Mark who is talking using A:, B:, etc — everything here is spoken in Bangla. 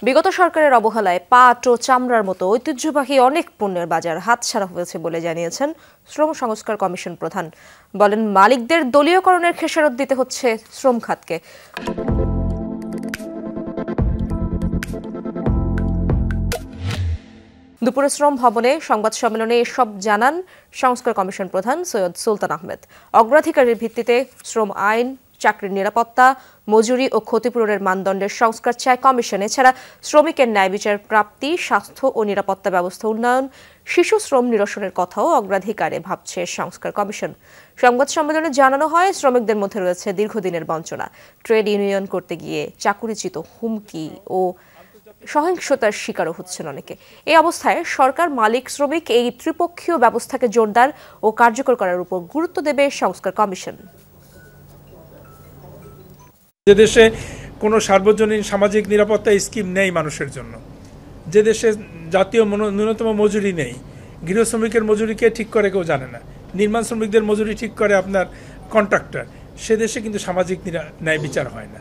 A: বিগত সরকারের অবহেলায় পাট ও চামড়ার মতো ঐতিহ্যবাহী অনেক পণ্যের বাজার হাতছাড়া হয়েছে বলে জানিয়েছেন শ্রম সংস্কার কমিশন প্রধান। বলেন, মালিকদের দলীয়করণের খেসারত দিতে হচ্ছে শ্রম খাতকে। দুপুরে শ্রম ভবনে সংবাদ সম্মেলনে এসব জানান সংস্কার কমিশন প্রধান সৈয়দ সুলতান আহমেদ। অগ্রাধিকারের ভিত্তিতে শ্রম আইন, চাকরির নিরাপত্তা, মজুরি ও ক্ষতিপূরণের মানদণ্ডের সংস্কার চায় কমিশন। এছাড়া শ্রমিকের ন্যায় বিচার প্রাপ্তি, স্বাস্থ্য ও নিরাপত্তা ব্যবস্থা উন্নয়ন, শিশু শ্রম নিরসনের কথাও অগ্রাধিকারে ভাবছে সংস্কার কমিশন। সংবাদ সম্মেলনে জানানো হয়, শ্রমিকদের মধ্যে রয়েছে দীর্ঘদিনের বঞ্চনা, ট্রেড ইউনিয়ন করতে গিয়ে চাকুরিচ্যুত, হুমকি ও সহিংসতার শিকারও হচ্ছেন অনেকে। এই অবস্থায় সরকার, মালিক, শ্রমিক এই ত্রিপক্ষীয় ব্যবস্থাকে জোরদার ও কার্যকর করার উপর গুরুত্ব দেবে সংস্কার কমিশন।
B: যে দেশে কোনো সার্বজনীন সামাজিক নিরাপত্তা স্কিম নেই মানুষের জন্য, যে দেশে জাতীয় ন্যূনতম মজুরি নেই, গৃহ শ্রমিকের মজুরিকে ঠিক করে কেউ জানে না, নির্মাণ শ্রমিকদের মজুরি ঠিক করে আপনার কন্ট্রাক্টর, সে দেশে কিন্তু সামাজিক ন্যায় বিচার হয় না।